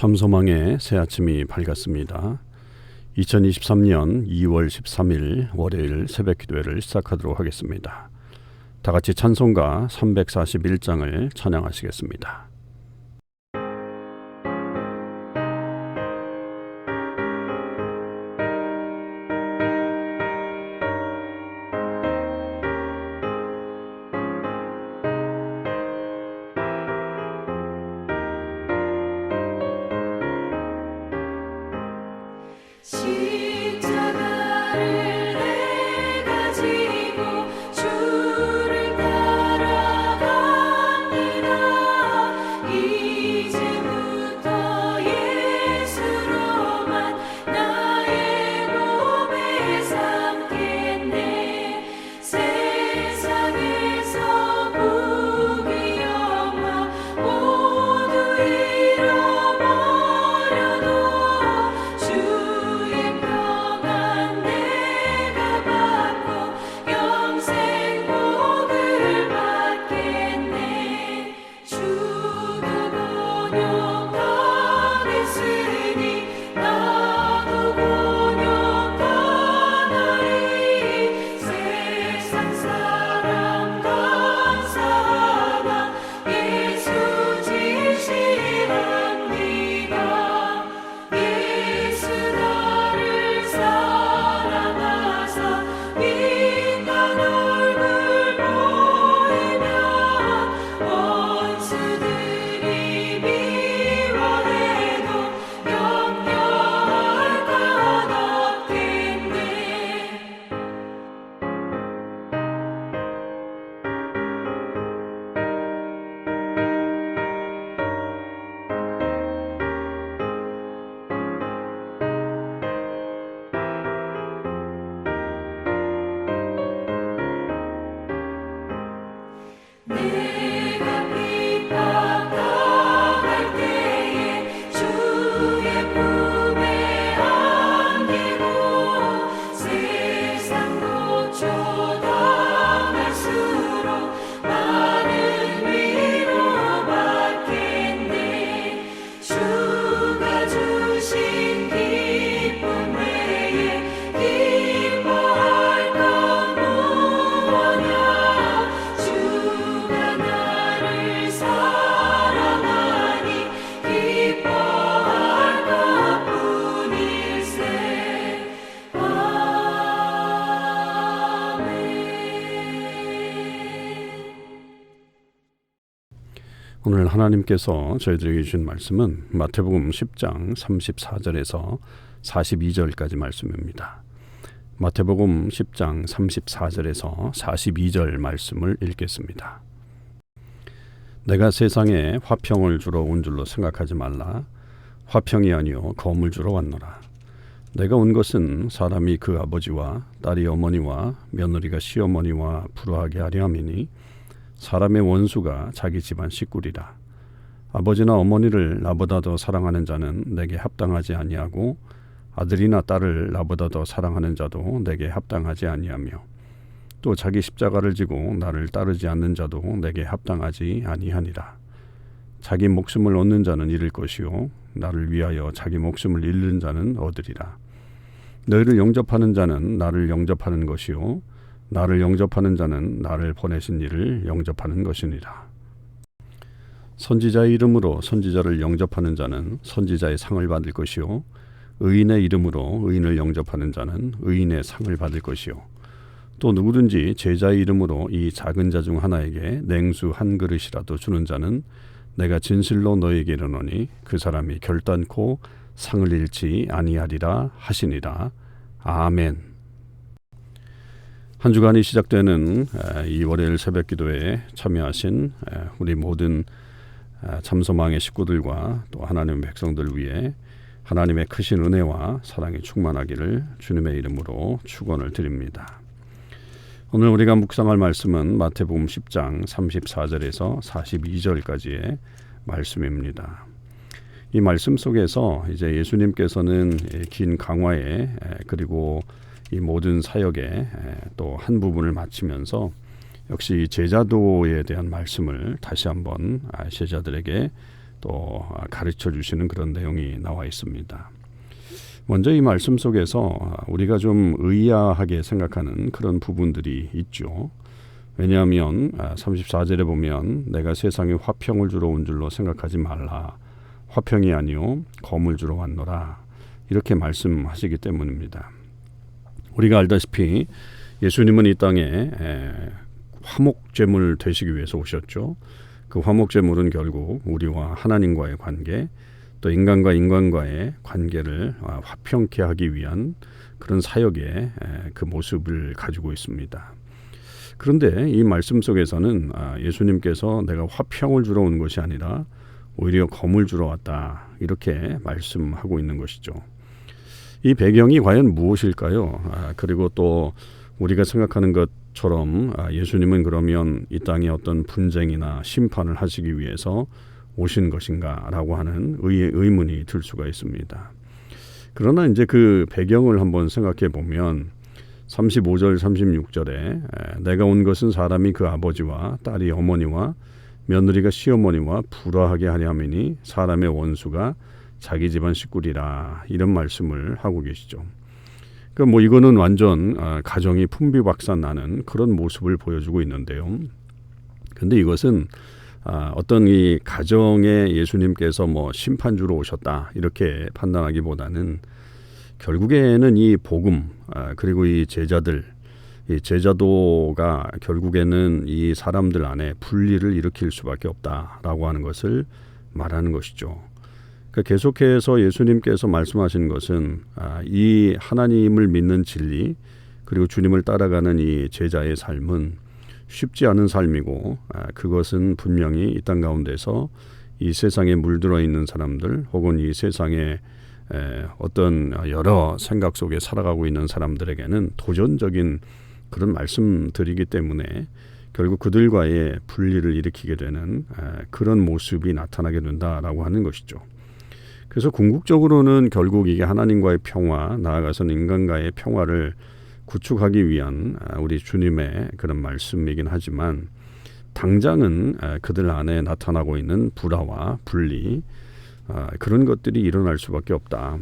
참소망의 새 아침이 밝았습니다. 2023년 2월 13일 월요일 새벽 기도회를 시작하도록 하겠습니다. 다 같이 찬송가 341장을 찬양하시겠습니다. 십자가를 내가 지고 주를 따라갑니다. 이제부터 예수로만 나의 몸에 삼겠네. 세상에서 부귀 영화 모두 잃어버려도 주의 평안 내가 받고 영생 복을 받겠네. 주도 곤욕당했으니 나도 곤욕당하리. 세상 사랑 감사하나 예수 진실합니다. 예수 나를 사랑하사 빛난 얼굴 보이면 원수들이 미워해도 염려할 것 없겠네. 내가 핍박당할 때에 주의 품에 안기고 세상 고초당할수록 많은 위로 받겠네. 주가 주신 기쁨 외에 기뻐할 건 무엇냐. 주가 나를 사랑하니 기뻐할 것뿐일세. 아멘. 오늘 하나님께서 저희들에게 주신 말씀은 마태복음 10장 34절에서 42절까지 말씀입니다. 마태복음 10장 34절에서 42절 말씀을 읽겠습니다. 내가 세상에 화평을 주러 온 줄로 생각하지 말라. 화평이 아니요 검을 주러 왔노라. 내가 온 것은 사람이 그 아버지와 딸이 어머니와 며느리가 시어머니와 불화하게 하려 함이니 사람의 원수가 자기 집안 식구리라. 아버지나 어머니를 나보다 더 사랑하는 자는 내게 합당하지 아니하고 아들이나 딸을 나보다 더 사랑하는 자도 내게 합당하지 아니하며 또 자기 십자가를 지고 나를 따르지 않는 자도 내게 합당하지 아니하니라. 자기 목숨을 얻는 자는 잃을 것이요 나를 위하여 자기 목숨을 잃는 자는 얻으리라. 너희를 영접하는 자는 나를 영접하는 것이요 나를 영접하는 자는 나를 보내신 이를 영접하는 것이니라. 선지자의 이름으로 선지자를 영접하는 자는 선지자의 상을 받을 것이요 의인의 이름으로 의인을 영접하는 자는 의인의 상을 받을 것이요 또 누구든지 제자의 이름으로 이 작은 자 중 하나에게 냉수 한 그릇이라도 주는 자는 내가 진실로 너에게 이르노니 그 사람이 결단코 상을 잃지 아니하리라 하시니라. 아멘. 한 주간이 시작되는 이 월요일 새벽 기도에 참여하신 우리 모든 참소망의 식구들과 또 하나님의 백성들 위해 하나님의 크신 은혜와 사랑이 충만하기를 주님의 이름으로 축원을 드립니다. 오늘 우리가 묵상할 말씀은 마태복음 10장 34절에서 42절까지의 말씀입니다. 이 말씀 속에서 이제 예수님께서는 긴 강화에 그리고 이 모든 사역의 또 한 부분을 마치면서 역시 제자도에 대한 말씀을 다시 한번 제자들에게 또 가르쳐 주시는 그런 내용이 나와 있습니다. 먼저 이 말씀 속에서 우리가 좀 의아하게 생각하는 그런 부분들이 있죠. 왜냐하면 34절에 보면 내가 세상에 화평을 주러 온 줄로 생각하지 말라. 화평이 아니요 검을 주러 왔노라. 이렇게 말씀하시기 때문입니다. 우리가 알다시피 예수님은 이 땅에 화목제물 되시기 위해서 오셨죠. 그 화목제물은 결국 우리와 하나님과의 관계, 또 인간과 인간과의 관계를 화평케 하기 위한 그런 사역의 그 모습을 가지고 있습니다. 그런데 이 말씀 속에서는 예수님께서 내가 화평을 주러 온 것이 아니라 오히려 검을 주러 왔다, 이렇게 말씀하고 있는 것이죠. 이 배경이 과연 무엇일까요? 그리고 또 우리가 생각하는 것처럼 예수님은 그러면 이 땅에 어떤 분쟁이나 심판을 하시기 위해서 오신 것인가 라고 하는 의문이 들 수가 있습니다. 그러나 이제 그 배경을 한번 생각해 보면 35절 36절에 내가 온 것은 사람이 그 아버지와 딸이 어머니와 며느리가 시어머니와 불화하게 하려 함이니 사람의 원수가 자기 집안 식구리라, 이런 말씀을 하고 계시죠. 그러니까 뭐 이거는 완전 가정이 풍비박산 나는 그런 모습을 보여주고 있는데요. 근데 이것은 어떤 이 가정에 예수님께서 뭐 심판주로 오셨다, 이렇게 판단하기보다는 결국에는 이 복음, 그리고 이 제자들, 이 제자도가 결국에는 이 사람들 안에 분리를 일으킬 수밖에 없다라고 하는 것을 말하는 것이죠. 그러니까 계속해서 예수님께서 말씀하신 것은 이 하나님을 믿는 진리, 그리고 주님을 따라가는 이 제자의 삶은 쉽지 않은 삶이고, 그것은 분명히 이 땅 가운데서 이 세상에 물들어 있는 사람들, 혹은 이 세상에 어떤 여러 생각 속에 살아가고 있는 사람들에게는 도전적인 그런 말씀들이기 때문에 결국 그들과의 분리를 일으키게 되는 그런 모습이 나타나게 된다라고 하는 것이죠. 그래서 궁극적으로는 결국 이게 하나님과의 평화, 나아가서는 인간과의 평화를 구축하기 위한 우리 주님의 그런 말씀이긴 하지만, 당장은 그들 안에 나타나고 있는 불화와 분리, 그런 것들이 일어날 수밖에 없다.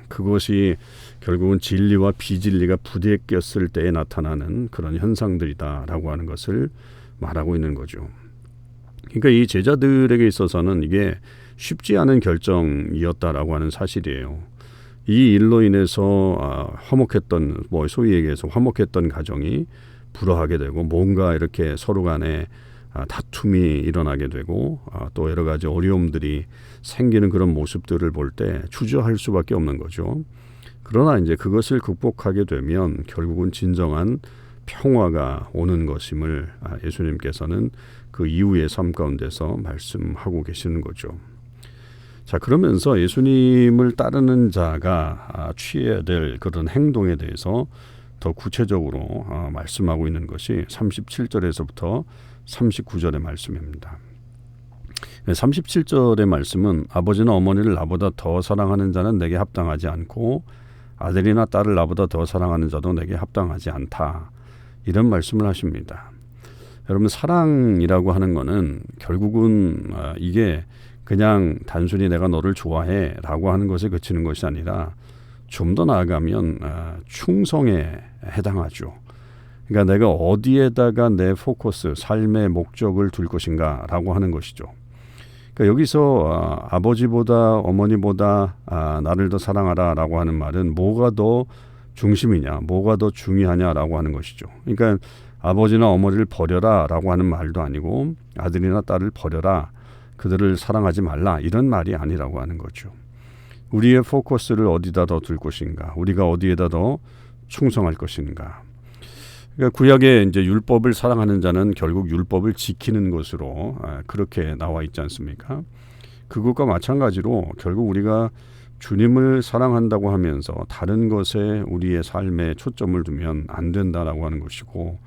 그것이 결국은 진리와 비진리가 부대꼈을 때에 나타나는 그런 현상들이다라고 하는 것을 말하고 있는 거죠. 그러니까 이 제자들에게 있어서는 이게 쉽지 않은 결정이었다라고 하는 사실이에요. 이 일로 인해서 화목했던, 뭐 소위 얘기해서 화목했던 가정이 불화하게 되고, 뭔가 이렇게 서로 간에 다툼이 일어나게 되고, 또 여러 가지 어려움들이 생기는 그런 모습들을 볼 때 주저할 수밖에 없는 거죠. 그러나 이제 그것을 극복하게 되면 결국은 진정한 평화가 오는 것임을 예수님께서는 그 이후의 삶 가운데서 말씀하고 계시는 거죠. 자, 그러면서 예수님을 따르는 자가 취해야 될 그런 행동에 대해서 더 구체적으로 말씀하고 있는 것이 37절에서부터 39절의 말씀입니다. 37절의 말씀은 아버지나 어머니를 나보다 더 사랑하는 자는 내게 합당하지 않고 아들이나 딸을 나보다 더 사랑하는 자도 내게 합당하지 않다, 이런 말씀을 하십니다. 여러분, 사랑이라고 하는 거는 결국은 이게 그냥 단순히 내가 너를 좋아해 라고 하는 것에 그치는 것이 아니라 좀 더 나아가면 충성에 해당하죠. 그러니까 내가 어디에다가 내 포커스, 삶의 목적을 둘 것인가 라고 하는 것이죠. 그러니까 여기서 아버지보다 어머니보다 나를 더 사랑하라 라고 하는 말은 뭐가 더 중심이냐, 뭐가 더 중요하냐 라고 하는 것이죠. 그러니까 아버지나 어머니를 버려라 라고 하는 말도 아니고 아들이나 딸을 버려라, 그들을 사랑하지 말라, 이런 말이 아니라고 하는 거죠. 우리의 포커스를 어디다 더 둘 것인가, 우리가 어디에다 더 충성할 것인가. 그러니까 구약의 이제 율법을 사랑하는 자는 결국 율법을 지키는 것으로 그렇게 나와 있지 않습니까? 그것과 마찬가지로 결국 우리가 주님을 사랑한다고 하면서 다른 것에 우리의 삶에 초점을 두면 안 된다라고 하는 것이고,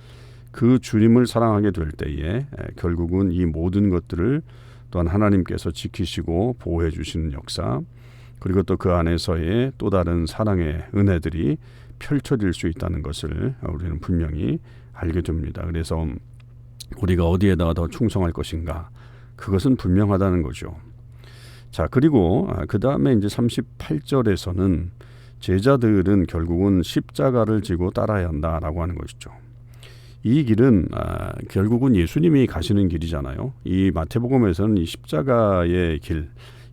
그 주님을 사랑하게 될 때에 결국은 이 모든 것들을 또한 하나님께서 지키시고 보호해 주시는 역사, 그리고 또 그 안에서의 또 다른 사랑의 은혜들이 펼쳐질 수 있다는 것을 우리는 분명히 알게 됩니다. 그래서 우리가 어디에다가 더 충성할 것인가, 그것은 분명하다는 거죠. 자, 그리고 그 다음에 이제 38절에서는 제자들은 결국은 십자가를 지고 따라야 한다라고 하는 것이죠. 이 길은 결국은 예수님이 가시는 길이잖아요. 이 마태복음에서는 이 십자가의 길,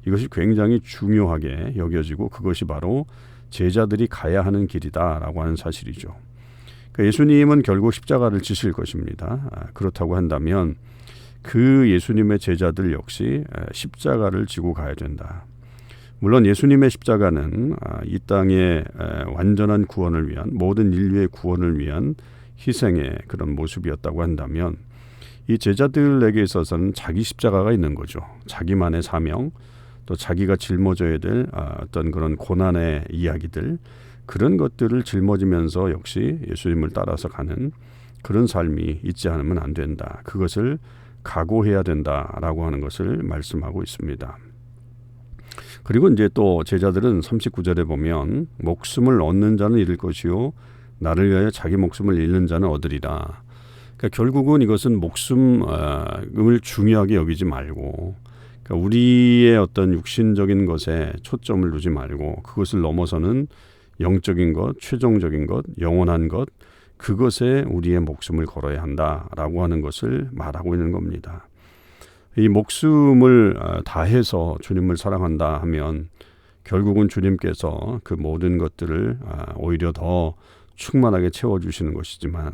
이것이 굉장히 중요하게 여겨지고 그것이 바로 제자들이 가야 하는 길이다라고 하는 사실이죠. 그러니까 예수님은 결국 십자가를 지실 것입니다. 그렇다고 한다면 그 예수님의 제자들 역시 십자가를 지고 가야 된다. 물론 예수님의 십자가는 이 땅의 완전한 구원을 위한, 모든 인류의 구원을 위한 희생의 그런 모습이었다고 한다면 이 제자들에게 있어서는 자기 십자가가 있는 거죠. 자기만의 사명, 또 자기가 짊어져야 될 어떤 그런 고난의 이야기들, 그런 것들을 짊어지면서 역시 예수님을 따라서 가는 그런 삶이 있지 않으면 안 된다. 그것을 각오해야 된다라고 하는 것을 말씀하고 있습니다. 그리고 이제 또 제자들은 39절에 보면 목숨을 얻는 자는 잃을 것이요 나를 위하여 자기 목숨을 잃는 자는 얻으리라. 그러니까 결국은 이것은 목숨을 중요하게 여기지 말고, 그러니까 우리의 어떤 육신적인 것에 초점을 두지 말고 그것을 넘어서는 영적인 것, 최종적인 것, 영원한 것, 그것에 우리의 목숨을 걸어야 한다라고 하는 것을 말하고 있는 겁니다. 이 목숨을 다해서 주님을 사랑한다 하면 결국은 주님께서 그 모든 것들을 오히려 더 충만하게 채워주시는 것이지만,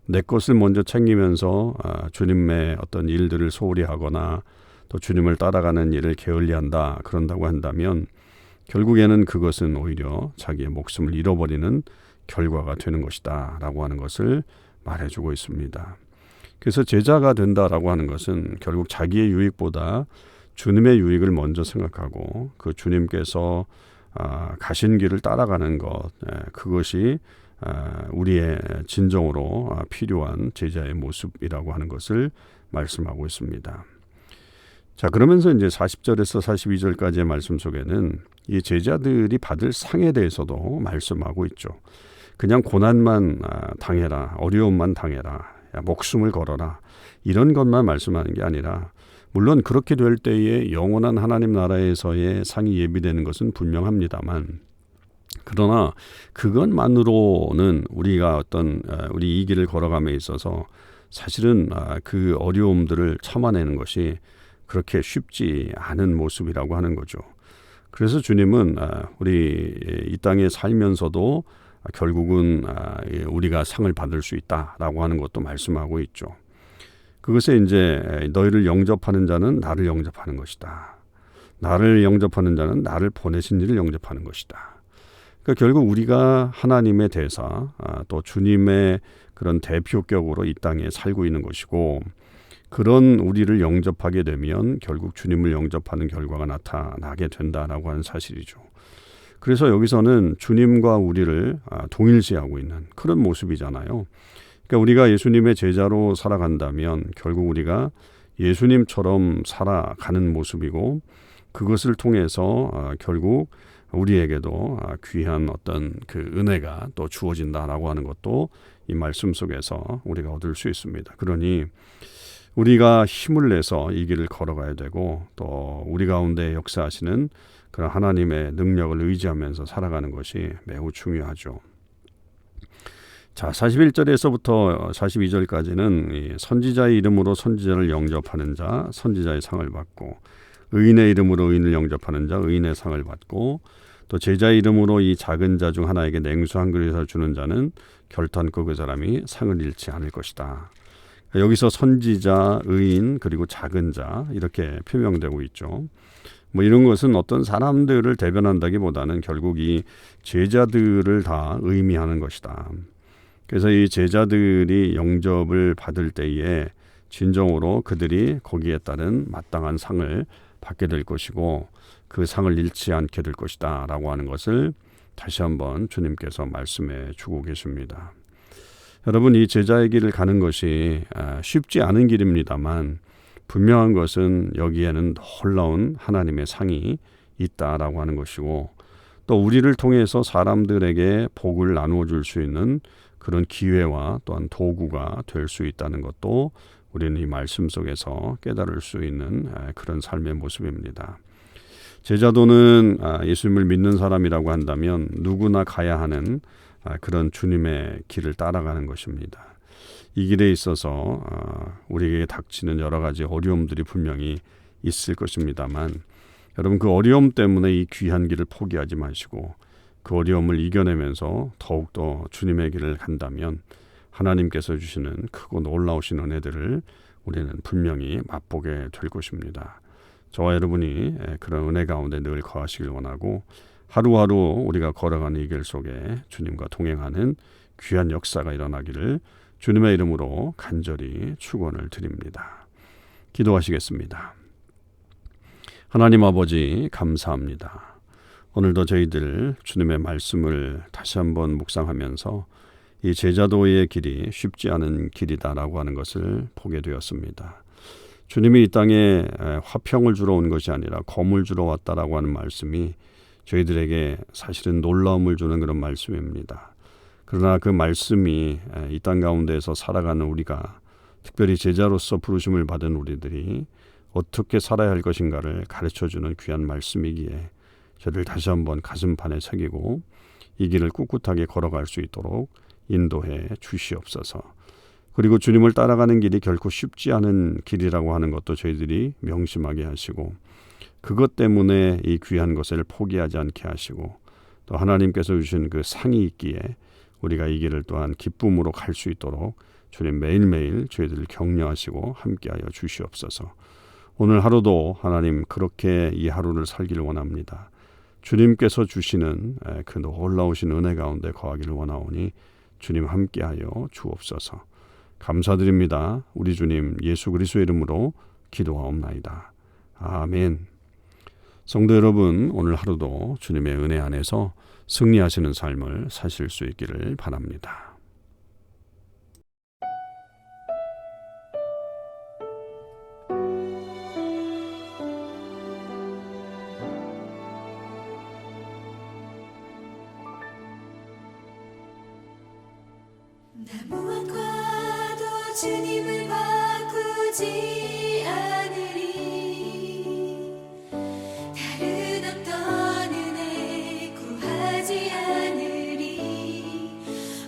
내 것을 먼저 챙기면서 주님의 어떤 일들을 소홀히 하거나 또 주님을 따라가는 일을 게을리한다 그런다고 한다면 결국에는 그것은 오히려 자기의 목숨을 잃어버리는 결과가 되는 것이다 라고 하는 것을 말해주고 있습니다. 그래서 제자가 된다라고 하는 것은 결국 자기의 유익보다 주님의 유익을 먼저 생각하고 그 주님께서 가신 길을 따라가는 것, 그것이 우리의 진정으로 필요한 제자의 모습이라고 하는 것을 말씀하고 있습니다. 자, 그러면서 이제 40절에서 42절까지의 말씀 속에는 이 제자들이 받을 상에 대해서도 말씀하고 있죠. 그냥 고난만 당해라, 어려움만 당해라, 목숨을 걸어라, 이런 것만 말씀하는 게 아니라, 물론 그렇게 될 때에 영원한 하나님 나라에서의 상이 예비되는 것은 분명합니다만, 그러나 그것만으로는 우리가 어떤 우리 이 길을 걸어감에 있어서 사실은 그 어려움들을 참아내는 것이 그렇게 쉽지 않은 모습이라고 하는 거죠. 그래서 주님은 우리 이 땅에 살면서도 결국은 우리가 상을 받을 수 있다라고 하는 것도 말씀하고 있죠. 그것에 이제 너희를 영접하는 자는 나를 영접하는 것이다. 나를 영접하는 자는 나를 보내신 이를 영접하는 것이다. 그러니까 결국 우리가 하나님의 대사, 또 주님의 그런 대표격으로 이 땅에 살고 있는 것이고, 그런 우리를 영접하게 되면 결국 주님을 영접하는 결과가 나타나게 된다라고 하는 사실이죠. 그래서 여기서는 주님과 우리를 동일시하고 있는 그런 모습이잖아요. 그러니까 우리가 예수님의 제자로 살아간다면 결국 우리가 예수님처럼 살아가는 모습이고, 그것을 통해서 결국 우리에게도 귀한 어떤 그 은혜가 또 주어진다라고 하는 것도 이 말씀 속에서 우리가 얻을 수 있습니다. 그러니 우리가 힘을 내서 이 길을 걸어가야 되고, 또 우리 가운데 역사하시는 그런 하나님의 능력을 의지하면서 살아가는 것이 매우 중요하죠. 자, 41절에서부터 42절까지는 선지자의 이름으로 선지자를 영접하는 자, 선지자의 상을 받고, 의인의 이름으로 의인을 영접하는 자, 의인의 상을 받고, 또 제자의 이름으로 이 작은 자 중 하나에게 냉수 한 그릇을 주는 자는 결탄코 그 사람이 상을 잃지 않을 것이다. 여기서 선지자, 의인, 그리고 작은 자 이렇게 표명되고 있죠. 뭐 이런 것은 어떤 사람들을 대변한다기보다는 결국 이 제자들을 다 의미하는 것이다. 그래서 이 제자들이 영접을 받을 때에 진정으로 그들이 거기에 따른 마땅한 상을 받게 될 것이고, 그 상을 잃지 않게 될 것이다 라고 하는 것을 다시 한번 주님께서 말씀해 주고 계십니다. 여러분, 이 제자의 길을 가는 것이 쉽지 않은 길입니다만, 분명한 것은 여기에는 놀라운 하나님의 상이 있다라고 하는 것이고, 또 우리를 통해서 사람들에게 복을 나누어 줄 수 있는 그런 기회와 또한 도구가 될 수 있다는 것도 우리는 이 말씀 속에서 깨달을 수 있는 그런 삶의 모습입니다. 제자도는 예수님을 믿는 사람이라고 한다면 누구나 가야 하는 그런 주님의 길을 따라가는 것입니다. 이 길에 있어서 우리에게 닥치는 여러 가지 어려움들이 분명히 있을 것입니다만 여러분 그 어려움 때문에 이 귀한 길을 포기하지 마시고 그 어려움을 이겨내면서 더욱더 주님의 길을 간다면 하나님께서 주시는 크고 놀라우신 은혜들을 우리는 분명히 맛보게 될 것입니다. 저와 여러분이 그런 은혜 가운데 늘 거하시길 원하고 하루하루 우리가 걸어가는 이 길 속에 주님과 동행하는 귀한 역사가 일어나기를 주님의 이름으로 간절히 축원을 드립니다. 기도하시겠습니다. 하나님 아버지 감사합니다. 오늘도 저희들 주님의 말씀을 다시 한번 묵상하면서 이 제자도의 길이 쉽지 않은 길이다라고 하는 것을 보게 되었습니다. 주님이 이 땅에 화평을 주러 온 것이 아니라 검을 주러 왔다라고 하는 말씀이 저희들에게 사실은 놀라움을 주는 그런 말씀입니다. 그러나 그 말씀이 이 땅 가운데에서 살아가는 우리가 특별히 제자로서 부르심을 받은 우리들이 어떻게 살아야 할 것인가를 가르쳐주는 귀한 말씀이기에 저를 다시 한번 가슴판에 새기고 이 길을 꿋꿋하게 걸어갈 수 있도록 인도해 주시옵소서. 그리고 주님을 따라가는 길이 결코 쉽지 않은 길이라고 하는 것도 저희들이 명심하게 하시고 그것 때문에 이 귀한 것을 포기하지 않게 하시고 또 하나님께서 주신 그 상이 있기에 우리가 이 길을 또한 기쁨으로 갈 수 있도록 주님 매일매일 저희들을 격려하시고 함께하여 주시옵소서. 오늘 하루도 하나님 그렇게 이 하루를 살기를 원합니다. 주님께서 주시는 그 놀라우신 은혜 가운데 거하기를 원하오니 주님 함께하여 주옵소서. 감사드립니다. 우리 주님 예수 그리스도의 이름으로 기도하옵나이다. 아멘. 성도 여러분, 오늘 하루도 주님의 은혜 안에서 승리하시는 삶을 사실 수 있기를 바랍니다. 나 무엇과도 주님을 바꾸지 않으리 다른 어떤 은혜 구하지 않으리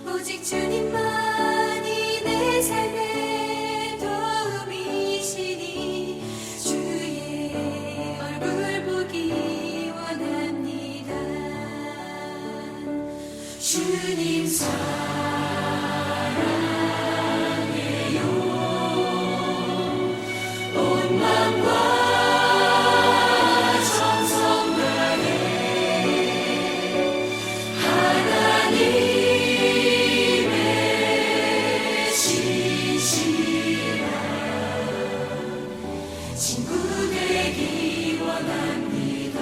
오직 주님만이 내 삶의 도움이시니 주의 얼굴 보기 원합니다. 주님 친구 되기 원합니다.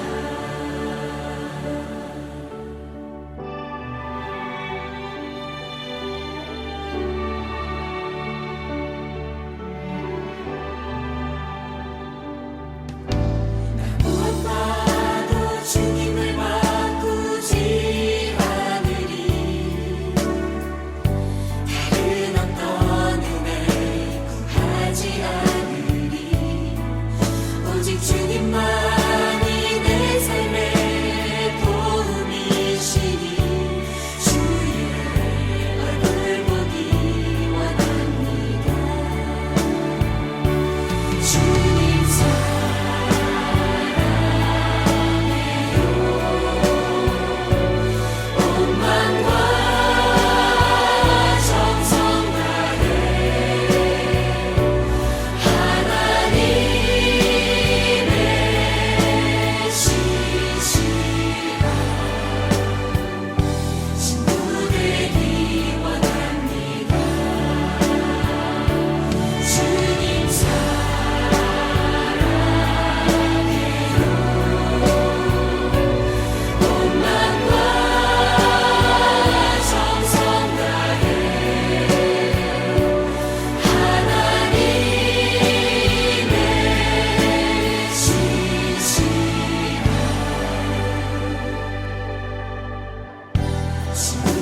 나 무엇과도 주님을 바꾸지 않으리 다른 어떤 은혜 구하지 않으리 오직 주님만이 내 삶의 도움이시니 주의 얼굴 보기 원합니다. 주님 사랑해요. 온 마음과 정성 다해 하나님의 신실한 친구 되기 원합니다. 주님 사랑해요. 온 마음과 정성 다해 하나님의 신실한 친구